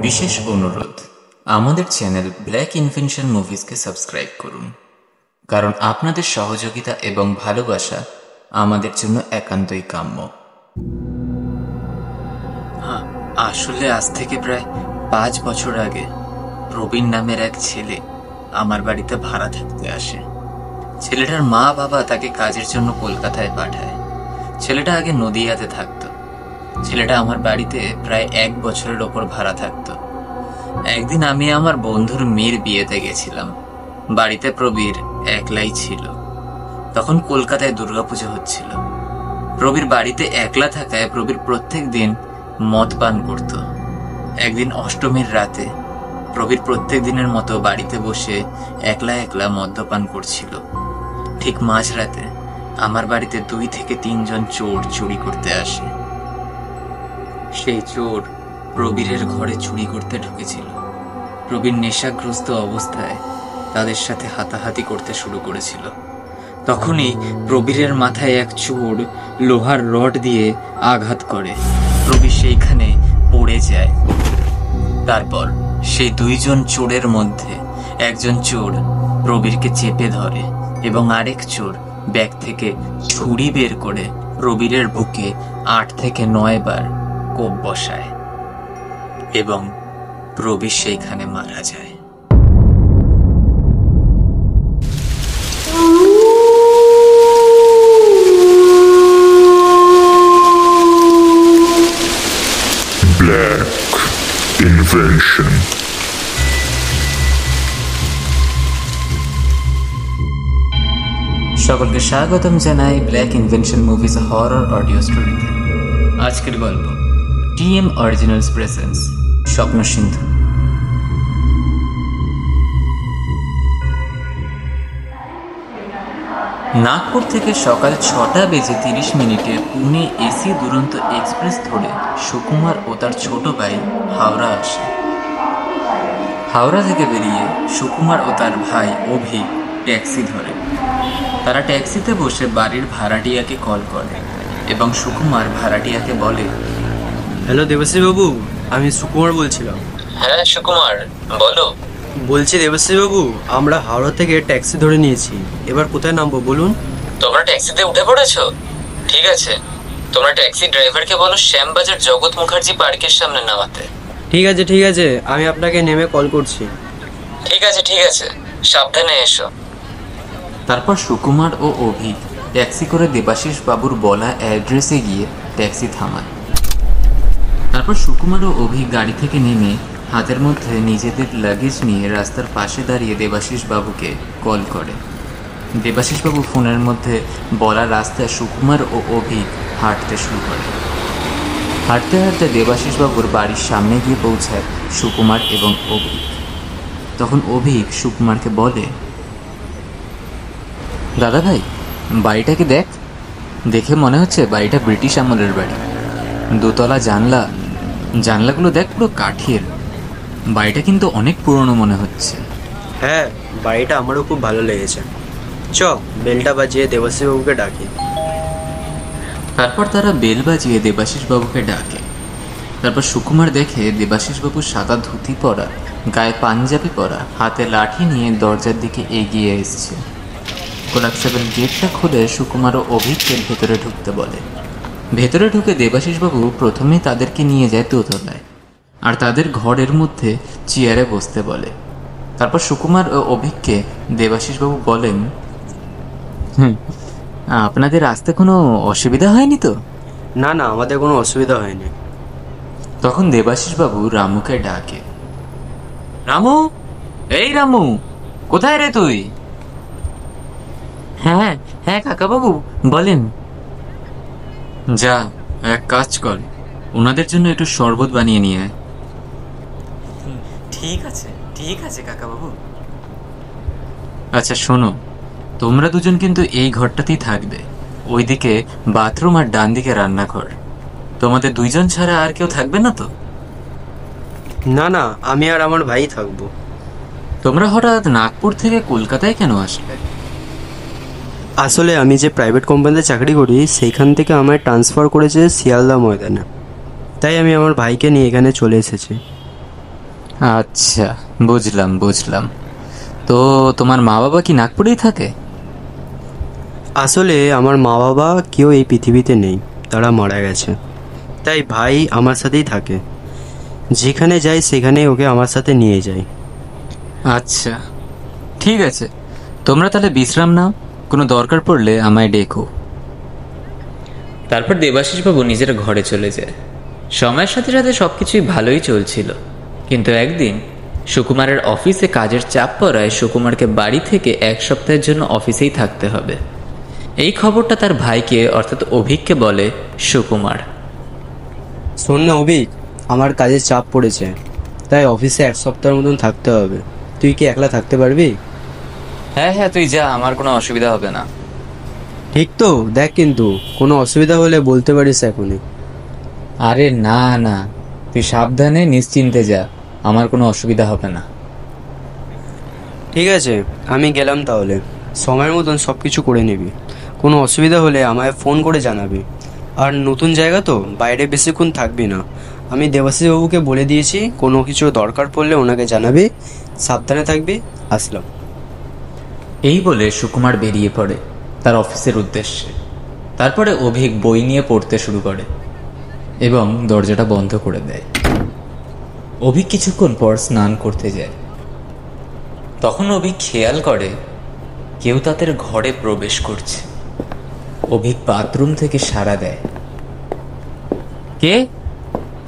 বিশেষ অনুরোধ, আমাদের চ্যানেল ব্ল্যাক ইনভেনশন মুভিজকে সাবস্ক্রাইব করুন, কারণ আপনাদের সহযোগিতা এবং ভালোবাসা আমাদের জন্য একান্তই কাম্য। আসলে আজ থেকে প্রায় 5 বছর আগে প্রবীণ নামের এক ছেলে আমার বাড়িতে ভাড়া থাকতে আসে। ছেলেটার মা বাবা তাকে কাজের জন্য কলকাতায় পাঠায়। ছেলেটা আগে নদিয়াতে থাকতো। ছেলেটা আমার বাড়িতে প্রায় 1 বছরের ওপর ভাড়া থাকতো। একদিন আমি আমার বন্ধুর মেয়ের বিয়েতে গেছিলাম। বাড়িতে প্রবীর একলাই ছিল। তখন কলকাতায় দুর্গাপুজো হচ্ছিল। প্রবীর বাড়িতে একলা থাকায় প্রবীর প্রত্যেক দিন মদ পান করত। একদিন অষ্টমীর রাতে প্রবীর প্রত্যেক দিনের মতো বাড়িতে বসে একলা একলা মদ্যপান করছিল। ঠিক মাঝরাতে আমার বাড়িতে 2 থেকে 3 জন চোর চুরি করতে আসে। সেই চোর প্রবীরের ঘরে চুরি করতে ঢুকেছিল। প্রবীর নেশাগ্রস্ত অবস্থায় তাদের সাথে হাতাহাতি করতে শুরু করেছিল। তখনই প্রবীরের মাথায় এক চোর লোহার রড দিয়ে আঘাত করে। প্রবীর সেইখানে পড়ে যায়। তারপর সেই 2 জন চোরের মধ্যে একজন চোর প্রবীরকে চেপে ধরে এবং আরেক চোর ব্যাগ থেকে ছুরি বের করে প্রবীরের বুকে 8 থেকে 9 বার কোপ বসায় এবং প্রবীর সেইখানে মারা যায়। Black Invention. সকলকে স্বাগতম জানাই black invention movies horror audio স্টোরিতে। আজকের গল্প টিএম অরিজিনালস প্রেজেন্স স্বপ্ন সিন্ধু। নাগপুর থেকে সকাল 6:30 পুনে এসি দুরন্ত এক্সপ্রেস ধরে সুকুমার ও তার ছোট ভাই হাওড়া আসে। হাওড়া থেকে বেরিয়ে সুকুমার ও তার ভাই অভি ট্যাক্সি ধরে। তারা ট্যাক্সিতে বসে বাড়ির ভাড়াটিয়াকে কল করে এবং সুকুমার ভাড়াটিয়াকে বলে, হ্যালো দেবশ্রী বাবু, আমি সুকুমার বলছিলাম। হ্যাঁ সুকুমার, বলো। বলছি দেবশ্রী বাবু, আমরা হাওড়া থেকে ট্যাক্সি ধরে নিয়েছি, এবার কোথায় নামবো বলুন? তোমরা ট্যাক্সিতে উঠে পড়েছো? ঠিক আছে, তোমরা ট্যাক্সি ড্রাইভারকে বলো শ্যামবাজার জগৎ মুখার্জি পার্কের সামনে নামাতে। ঠিক আছে, আমি আপনাকে নেমে কল করছি। ঠিক আছে, সাবধানে এসো। তারপর সুকুমার ও অভি ট্যাক্সি করে দেবাশিস বাবুর বলা অ্যাড্রেসে গিয়ে ট্যাক্সি থামায়। তারপর সুকুমার ও অভি গাড়ি থেকে নেমে হাতের মধ্যে নিজেদের লাগেজ নিয়ে রাস্তার পাশে দাঁড়িয়ে দেবাশিস বাবুকে কল করে। দেবাশিস বাবু ফোনের মধ্যে বলা রাস্তায় সুকুমার ও অভি হাঁটতে শুরু করে। হাঁটতে হাঁটতে দেবাশিস বাবুর বাড়ির সামনে গিয়ে পৌঁছায় সুকুমার এবং অভি। তখন অভি সুকুমারকে বলে, দাদা ভাই, বাড়িটাকে দেখে মনে হচ্ছে বাড়িটা ব্রিটিশ আমলের বাড়ি। 2 তলা জানলাগুলো দেখ, পুরো কাঠের। বাড়িটা কিন্তু অনেক পুরনো মনে হচ্ছে। হ্যাঁ, বাড়িটা আমারও খুব ভালো লেগেছে। বেলটা বাজিয়ে দেবশ্রী বাবুকে ডাকি। তারপর তারা বেল বাজিয়ে দেবাশিস বাবুকে ডাকে। তারপর সুকুমার দেখে দেবাশিস বাবু সাদা ধুতি পরা, গায়ে পাঞ্জাবি পরা, হাতে লাঠি নিয়ে দরজার দিকে এগিয়ে এসছে। কোলাপসেবল গেটটা খুলে সুকুমার ও অভিককে ভেতরে ঢুকতে বলে। ভেতরে ঢুকে দেবাশিস বাবু প্রথমেই তাদেরকে নিয়ে যায় 2 তলায়, আর তাদের ঘরের মধ্যে চেয়ারে বসতে বলে। তারপর সুকুমার ও অভিককে দেবাশিস বাবু বলেন, আপনাদের আসতে কোনো অসুবিধা হয়নি তো? না, আমাদের কোনো অসুবিধা হয়নি। তখন দেবাশিস বাবু রামুকে ডাকে, রামু, এই রামু, কোথায় রে তুই? হ্যাঁ কাকা বাবু, বলেন। যা, এক কাজ কর, ওনাদের জন্য একটু শরবত বানিয়ে নিয়ে আয়। ঠিক আছে কাকা বাবু। আচ্ছা শোনো, তোমরা দুজন কিন্তু এই ঘরটাতেই থাকবে। ওইদিকে বাথরুম আর ডান দিকে রান্নাঘর। তোমাদের 2 জন ছাড়া আর কেউ থাকবে না তো? না, আমি আর আমার ভাই থাকবো। তোমরা হঠাৎ নাগপুর থেকে কলকাতায় কেন আসলে? আসলে আমি যে প্রাইভেট কোম্পানিতে চাকরি করি সেইখান থেকে আমায় ট্রান্সফার করেছে শিয়ালদা ময়দানে, তাই আমি আমার ভাইকে নিয়ে এখানে চলে এসেছি। আচ্ছা, বুঝলাম বুঝলাম। তো তোমার মা বাবা কি নাগপুরেই থাকে? আসলে আমার মা বাবা কেউ এই পৃথিবীতে নেই, তারা মারা গেছে। তাই ভাই আমার সাথেই থাকে, যেখানে যাই সেখানে ওকে আমার সাথে নিয়ে যাই। আচ্ছা, ঠিক আছে। তোমরা তাহলে বিশ্রাম নাও, কোনো দরকার পড়লে আমায় ডেকো। তারপর দেবাশিসবাবু নিজের ঘরে চলে যায়। সময়ের সাথে সাথে সবকিছুই ভালোই চলছিল, কিন্তু একদিন সুকুমারের অফিসে কাজের চাপ পড়ায় সুকুমারকে বাড়ি থেকে 1 সপ্তাহের জন্য অফিসেই থাকতে হবে। এই খবরটা তার ভাইকে অর্থাৎ অভিককে বলে সুকুমার। শোন না অভিক, আমার কাজের চাপ পড়েছে, তাই অফিসে 1 সপ্তাহের মতন থাকতে হবে। তুই কি একলা থাকতে পারবি? হ্যাঁ হ্যাঁ, তুই যা, আমার কোনো অসুবিধা হবে না। ঠিক তো? দেখ, কিন্তু কোনো অসুবিধা হলে বলতে পারিস এখনই। আরে না না, তুই সাবধানে নিশ্চিন্তে যা, আমার কোনো অসুবিধা হবে না। ঠিক আছে, আমি গেলাম তাহলে। সময়ের মতন সব কিছু করে নিবি, কোনো অসুবিধা হলে আমায় ফোন করে জানাবি। আর নতুন জায়গা তো, বাইরে বেশিক্ষণ থাকবি না। আমি দেবাশিসবাবুকে বলে দিয়েছি, কোনো কিছু দরকার পড়লে ওনাকে জানাবি। সাবধানে থাকবি। আসলাম। এই বলে সুকুমার বেরিয়ে পড়ে তার অফিসের উদ্দেশ্যে। তারপরে অভিক বই নিয়ে পড়তে শুরু করে এবং দরজাটা বন্ধ করে দেয়। অভিক কিছুক্ষণ পর স্নান করতে যায়। তখন অভিক খেয়াল করে কেউ তাদের ঘরে প্রবেশ করছে। অভিক বাথরুম থেকে সাড়া দেয়, কে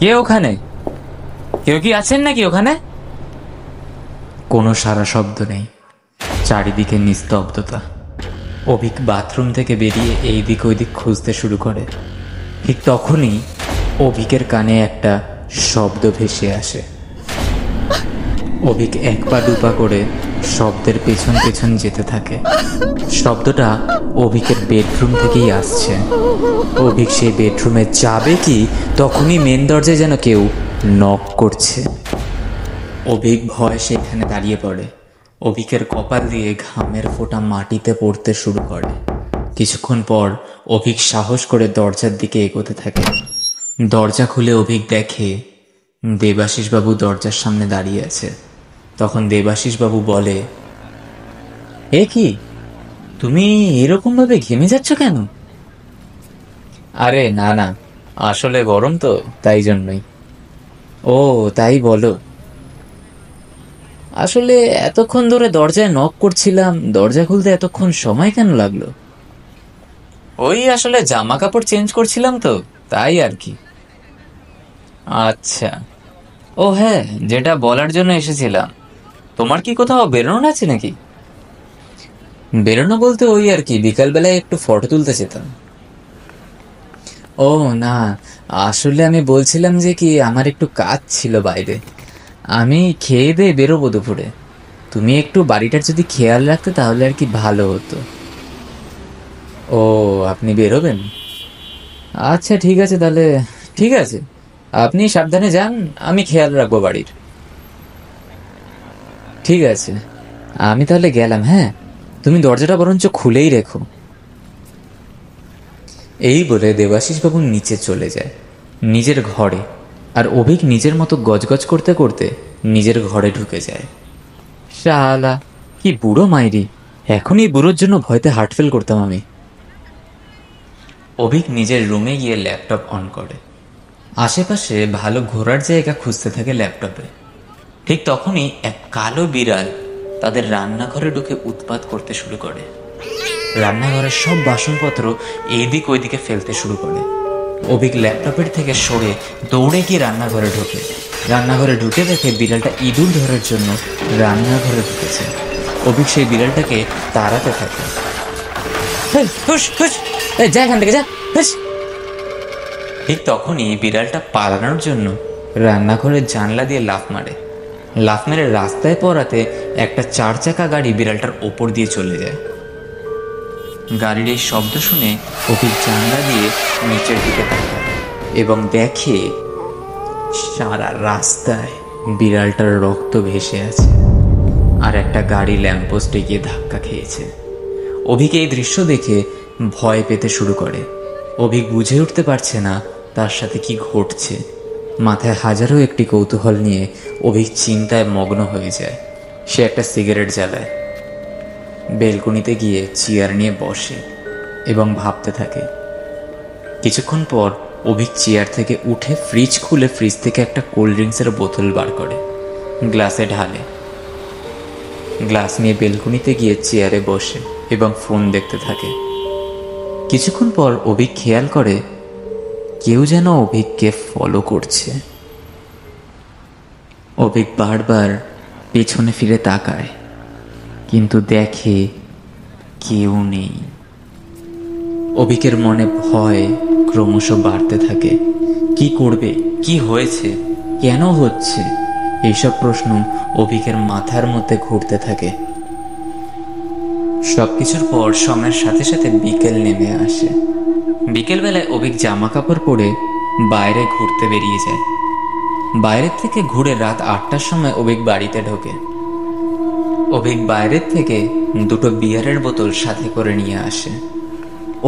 কে ওখানে? কেউ কি আছেন নাকি ওখানে? কোনো সারা শব্দ নেই, চারিদিকে নিস্তব্ধতা। অভিক বাথরুম থেকে বেরিয়ে এই দিক ওই দিক খুঁজতে শুরু করে। ঠিক তখনই অভিকের কানে একটা শব্দ ভেসে আসে। অভিক 1 পা 2 পা করে শব্দের পেছন পেছন যেতে থাকে। শব্দটা অভিকের বেডরুম থেকেই আসছে। অভিক সেই বেডরুমে যাবে কি তখনই মেন দরজায় যেন কেউ নক করছে। অভিক ভয় সেখানে দাঁড়িয়ে পড়ে। অভিকের কপাল দিয়ে ঘামের ফোঁটা মাটিতে পড়তে শুরু করে। কিছুক্ষণ পর অভিক সাহস করে দরজার দিকে এগোতে থাকে। দরজা খুলে অভিক দেখে দেবাশিসবাবু দরজার সামনে দাঁড়িয়ে আছে। তখন দেবাশিসবাবু বলে, এ কি, তুমি এরকম ভাবে ঘেমে যাচ্ছ কেন? আরে না না, আসলে গরম তো, তাই জন্যই। ও তাই বলো। আসলে এতক্ষণ ধরে দরজায় নক করছিলাম, দরজা খুলতে এতক্ষণ সময় কেন লাগলো? ওই আসলে জামা কাপড় চেঞ্জ করছিলাম তো, তাই আর কি। আচ্ছা, ও হ্যাঁ, যেটা বলার জন্য এসেছিলাম, তোমার কি কোথাও বেরোনোর আছে নাকি? বেরোনো বলতে ওই আর কি, বিকালবেলায় একটু ফটো তুলতে যেতাম। ও না, আসলে আমি বলছিলাম যে কি, আমার একটু কাজ ছিল বাইরে, আমি খেয়ে দিয়ে বেরোবো দুপুরে। তুমি একটু বাড়িটার যদি খেয়াল রাখতে তাহলে আর কি ভালো হতো। ও, আপনি বেরোবেন? আচ্ছা ঠিক আছে তাহলে, ঠিক আছে, আপনি সাবধানে যান, আমি খেয়াল রাখবো বাড়ির। ঠিক আছে, আমি তাহলে গেলাম। হ্যাঁ, তুমি দরজাটা বরঞ্চ খুলেই রেখো। এই বলে দেবাশিসবাবু নিচে চলে যায় নিজের ঘরে, আর অভিক নিজের মতো গজগজ করতে করতে নিজের ঘরে ঢুকে যায়। শালা, কি বুড়ো মাইরি, এখন এই বুড়োর জন্য ভয়তে হার্ট ফেল করতাম আমি। অভিক নিজের রুমে গিয়ে ল্যাপটপ অন করে। আশেপাশে ভালো ঘোরার জায়গা খুঁজতে থাকে ল্যাপটপে। ঠিক তখনই এক কালো বিড়াল তাদের রান্নাঘরে ঢুকে উৎপাত করতে শুরু করে। রান্নাঘরের সব বাসনপত্র এইদিক ওইদিকে ফেলতে শুরু করে। অভিক ল্যাপটপের থেকে সরে দৌড়ে গিয়ে রান্নাঘরে ঢোকে। রান্নাঘরে ঢুকে দেখে বিড়ালটা ইঁদুর ধরার জন্য রান্নাঘরে ঢুকেছে। অভিক সেই বিড়ালটাকে তাড়াতে থাকে। যা এখান থেকে, যা। ঠিক তখনই বিড়ালটা পালানোর জন্য রান্নাঘরের জানলা দিয়ে লাফ মারে। লাফ মেরে রাস্তায় পড়াতে একটা 4 চাকা গাড়ি বিড়ালটার ওপর দিয়ে চলে যায়। গাড়ির এই শব্দ শুনে অভিক জানলা দিয়ে নিচের দিকে তাকায় এবং দেখে সারা রাস্তায় বিড়ালটার রক্ত ভেসে আছে, আর একটা গাড়ি ল্যাম্পপোস্টে গিয়ে ধাক্কা খেয়েছে। অভিক এই দৃশ্য দেখে ভয় পেতে শুরু করে। অভিক বুঝে উঠতে পারছে না তার সাথে কি ঘটছে। মাথায় হাজারো একটি কৌতূহল নিয়ে অভিক চিন্তায় মগ্ন হয়ে যায়। সে একটা সিগারেট জ্বালায়, বেলকনিতে গিয়ে চেয়ার নিয়ে বসে এবং ভাবতে থাকে। কিছুক্ষণ পর অভিক চেয়ার থেকে উঠে ফ্রিজ খুলে ফ্রিজ থেকে একটা কোল্ড ড্রিঙ্কসের বোতল বার করে, গ্লাসে ঢালে। গ্লাস নিয়ে বেলকনিতে গিয়ে চেয়ারে বসে এবং ফোন দেখতে থাকে। কিছুক্ষণ পর অভিক খেয়াল করে কেউ যেন অভিককে ফলো করছে। অভিক বারবার পেছনে ফিরে তাকায়, কিন্তু দেখে কেউ নেই। অভিকের মনে ভয় ক্রমশ বাড়তে থাকে। কি করবে, কি হয়েছে, কেন হচ্ছে, এইসব প্রশ্ন অভিকের মাথার মধ্যে ঘুরতে থাকে। সবকিছুর পর সময়ের সাথে সাথে বিকেল নেমে আসে। বিকেলবেলায় অভিক জামা কাপড় পরে বাইরে ঘুরতে বেরিয়ে যায়। বাইরের থেকে ঘুরে রাত 8টার সময় অভিক বাড়িতে ঢোকে। অভিক বাইরের থেকে 2টো বিয়ারের বোতল সাথে করে নিয়ে আসে।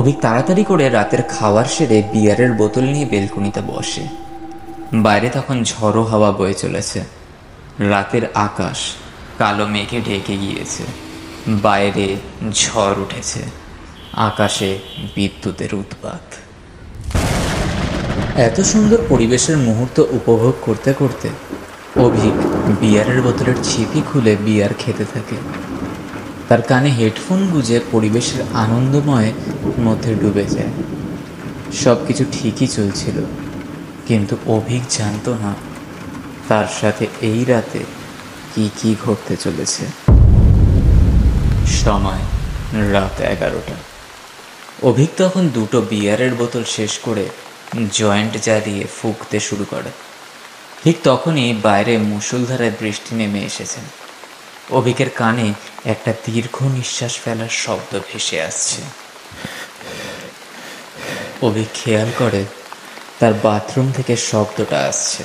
অভিক তাড়াতাড়ি করে রাতের খাবার সেরে বিয়ারের বোতল নিয়ে বেলকনিতে বসে। বাইরে তখন ঝড়ো হাওয়া বয়ে চলেছে। রাতের আকাশ কালো মেঘে ঢেকে গিয়েছে। বাইরে ঝড় উঠেছে, আকাশে বিদ্যুতের উৎপাত। এত সুন্দর পরিবেশের মুহূর্ত উপভোগ করতে করতে অভিক বিয়ারের বোতলের ছিপি খুলে বিয়ার খেতে থাকে। তার কানে হেডফোন গুঁজে পরিবেশের আনন্দময় মধ্যে ডুবে যায়। সব কিছু ঠিকই চলছিল, কিন্তু অভিক জানতো না তার সাথে এই রাতে কি কি ঘটতে চলেছে। সময় রাত 11টা। অভিক তখন 2টো বিয়ারের বোতল শেষ করে জয়েন্ট জ্বালিয়ে ফুঁকতে শুরু করে। ঠিক তখনই বাইরে মুষলধারায় বৃষ্টি নেমে এসেছে। অভিকের কানে একটা দীর্ঘ নিঃশ্বাস ফেলার শব্দ ভেসে আসছে। অভিক খেয়াল করে তার বাথরুম থেকে শব্দটা আসছে।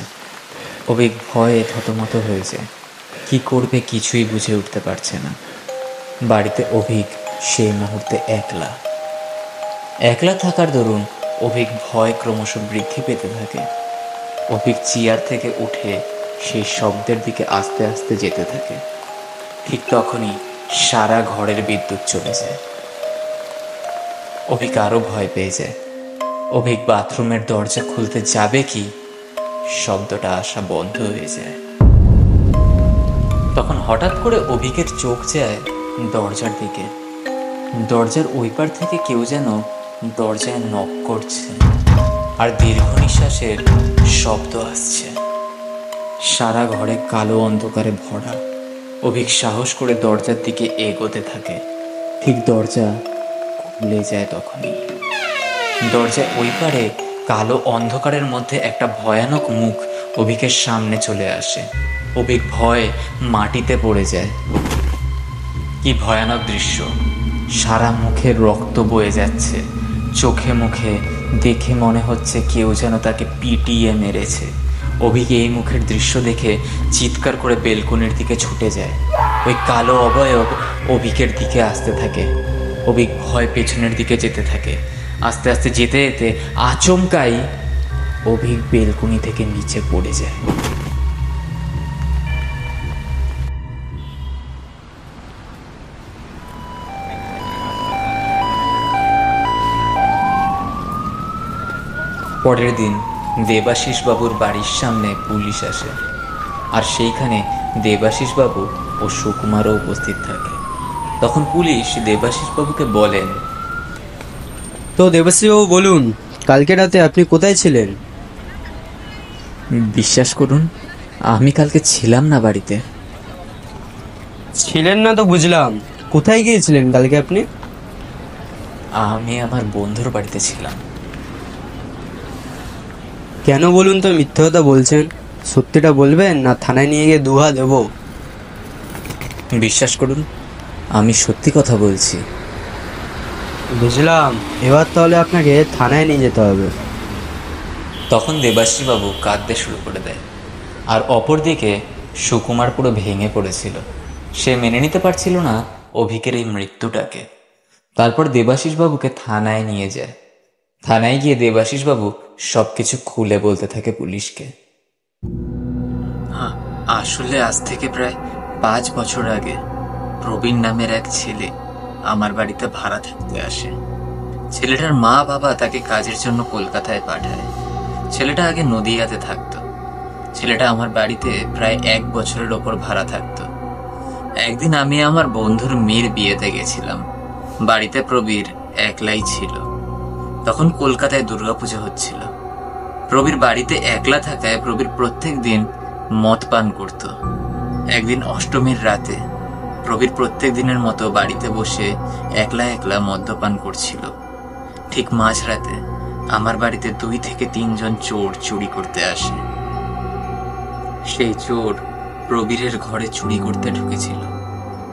অভিক ভয়ে থতমত হয়ে যায়। কি করবে কিছুই বুঝে উঠতে পারছে না। বাড়িতে অভিক সেই মুহূর্তে একলা। একলা থাকার দরুন অভিক ভয় ক্রমশ বৃদ্ধি পেতে থাকে। অভিক চেয়ার থেকে উঠে সেই শব্দের দিকে আস্তে আস্তে যেতে থাকে। ঠিক তখনই সারা ঘরের বিদ্যুৎ চলে যায়। অভিক আরো ভয় পেয়ে যায়। অভিক বাথরুমের দরজা খুলতে যাবে কি, শব্দটা আসা বন্ধ হয়ে যায়। তখন হঠাৎ করে অভিকের চোখ যায় দরজার দিকে। দরজার ওই পার থেকে কেউ যেন দরজায় নক করছে, আর দীর্ঘ নিঃশ্বাসের শব্দ আসছে। সারা ঘরে কালো অন্ধকারে ভরা। অভিক সাহস করে দরজার দিকে এগোতে থাকে। ঠিক দরজা খুলে যায় তখনই। দরজায় ওই পারে কালো অন্ধকারের মধ্যে একটা ভয়ানক মুখ অভিকের সামনে চলে আসে। অভিক ভয়ে মাটিতে পড়ে যায়। কি ভয়ানক দৃশ্য! সারা মুখে রক্ত বয়ে যাচ্ছে, চোখে মুখে দেখে মনে হচ্ছে কেউ যেন তাকে পিটিয়ে মেরেছে। অভিক এই মুখের দৃশ্য দেখে চিৎকার করে বেলকনির দিকে ছুটে যায়। ওই কালো অবয়ব অভিকের দিকে আসতে থাকে। অভিক ভয় পেছনের দিকে যেতে থাকে। আস্তে আস্তে যেতে যেতে আচমকাই অভিক বেলকনি থেকে নিচে পড়ে যায়। পরের দিন দেবাশিস বাবুর বাড়ির সামনে পুলিশ আসে, আর সেইখানে দেবাশিস বাবু ও সুকুমারও উপস্থিত থাকে। তখন পুলিশ দেবাশিস বাবুকে বলেন, তো দেবাশিসবাবু বলুন, কালকে রাতে আপনি কোথায় ছিলেন? বিশ্বাস করুন, আমি কালকে ছিলাম না বাড়িতে। ছিলেন না তো বুঝলাম, কোথায় গিয়েছিলেন কালকে আপনি? আমি আমার বন্ধুর বাড়িতে ছিলাম। কেন বলুন তো মিথ্যে কথা বলছেন? সত্যিটা বলবেন না থানায় নিয়ে গিয়ে দুহা দেব? বিশ্বাস করুন, আমি সত্যি কথা বলছি। বুঝলাম, এবার তাহলে আপনাকে থানায় নিয়ে যেতে হবে। তখন দেবাশিস বাবু কাঁদতে শুরু করে দেয়, আর অপরদিকে সুকুমার পুরো ভেঙে পড়েছিল। সে মেনে নিতে পারছিল না অভিকের এই মৃত্যুটাকে। তারপর দেবাশিস বাবুকে থানায় নিয়ে যায়। থানায় গিয়ে দেবাশিস বাবু সবকিছু খুলে বলতে থাকে পুলিশকে। আসলে আজ থেকে প্রায় 5 বছর আগে প্রবীণ নামের এক ছেলে আমার বাড়িতে ভাড়া থাকতে আসে। ছেলেটার মা বাবা তাকে কাজের জন্য কলকাতায় পাঠায়। ছেলেটা আগে নদিয়াতে থাকতো। ছেলেটা আমার বাড়িতে প্রায় 1 বছরের ওপর ভাড়া থাকতো। একদিন আমি আমার বন্ধুর মেয়ের বিয়েতে গেছিলাম। বাড়িতে প্রবীর একলাই ছিল। তখন কলকাতায় দুর্গাপুজো হচ্ছিল। প্রবীর বাড়িতে একলা থাকায় প্রবীর প্রত্যেক দিন মদ পান করত। একদিন অষ্টমীর রাতে প্রবীর প্রত্যেক দিনের মতো বাড়িতে বসে একলা একলা মদ্যপান করছিল। ঠিক মাঝরাতে আমার বাড়িতে 2 থেকে 3 জন চোর চুরি করতে আসে। সেই চোর প্রবীরের ঘরে চুরি করতে ঢুকেছিল।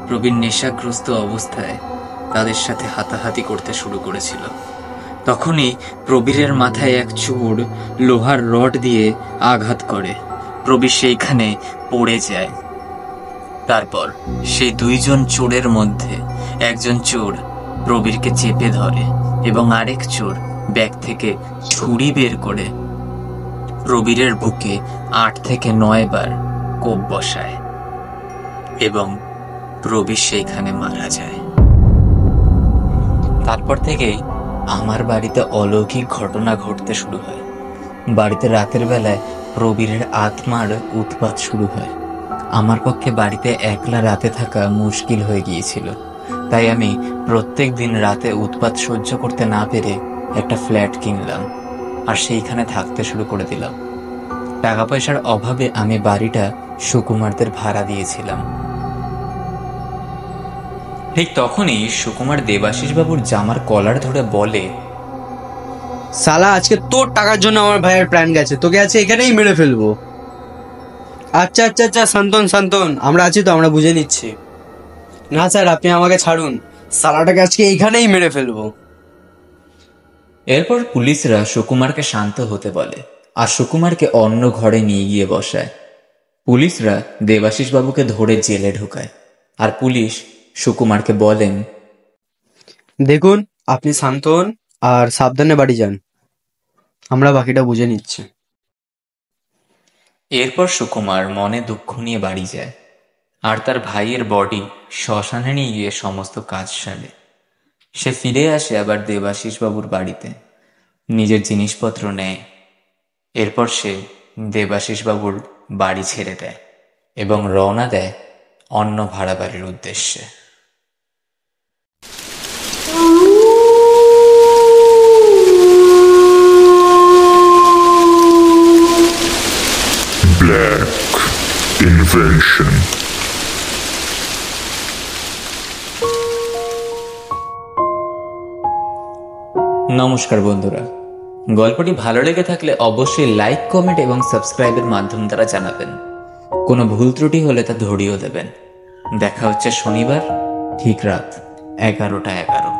প্রবীর নেশাগ্রস্ত অবস্থায় তাদের সাথে হাতাহাতি করতে শুরু করেছিল। তখনই প্রবীরের মাথায় এক চোর লোহার রড দিয়ে আঘাত করে। প্রবীর সেইখানে পড়ে যায়। তারপর সেই 2 জন চোরের মধ্যে একজন চোর প্রবীরকে চেপে ধরে এবং আরেক চোর ব্যাগ থেকে ছুরি বের করে প্রবীরের বুকে 8 থেকে 9 বার কোপ বসায় এবং প্রবীর সেইখানে মারা যায়। তারপর থেকেই আমার বাড়িতে অলৌকিক ঘটনা ঘটতে শুরু হয়। বাড়িতে রাতের বেলায় প্রবীরের আত্মার উৎপাত শুরু হয়। আমার পক্ষে বাড়িতে একলা রাতে থাকা মুশকিল হয়ে গিয়েছিল। তাই আমি প্রত্যেক দিন রাতে উৎপাত সহ্য করতে না পেরে একটা ফ্ল্যাট কিনলাম আর সেইখানে থাকতে শুরু করে দিলাম। টাকা পয়সার অভাবে আমি বাড়িটা সুকুমারদের ভাড়া দিয়েছিলাম। ঠিক তখনই সুকুমার দেবাশিস বাবুর জামার কলার ধরে বলে, সালা আজকে তোর টাকার জন্য আমার ভাইয়ের প্ল্যান গেছে, তোকে আছে এখানেই মেরে ফেলবো। আচ্ছা আচ্ছা আচ্ছা, শান্তন, আমরা আছি তো, আমরা বুঝে নিচ্ছি। না স্যার, আপনি আমাকে ছাড়ুন, সালাটাকে আজকে এইখানেই মেরে ফেলবো। এরপর পুলিশরা সুকুমারকে শান্ত হতে বলে আর সুকুমারকে অন্য ঘরে নিয়ে গিয়ে বসায়। পুলিশরা দেবাশিস বাবুকে ধরে জেলে ঢোকায় আর পুলিশ সুকুমারকে বলেন, দেখুন, আপনি শান্ত হন আর সাবধানে বাড়ি যান, আমরা বাকিটা বুঝে নিচ্ছি। এরপর সুকুমার মনে দুঃখ নিয়ে বাড়ি যায় আর তার ভাইয়ের বডি শ্মশানে নিয়ে গিয়ে সমস্ত কাজ সারে। সে ফিরে আসে আবার দেবাশিস বাবুর বাড়িতে, নিজের জিনিসপত্র নেয়। এরপর সে দেবাশিস বাবুর বাড়ি ছেড়ে দেয় এবং রওনা দেয় অন্য ভাড়া বাড়ির উদ্দেশ্যে। Black Invention. নমস্কার বন্ধুরা, গল্পটি ভালো লেগে থাকলে অবশ্যই লাইক, কমেন্ট এবং সাবস্ক্রাইবের মাধ্যম দ্বারা জানাবেন। কোনো ভুল ত্রুটি হলে তা ধরিয়ে দেবেন। দেখা হচ্ছে শনিবার ঠিক রাত 11টা 11।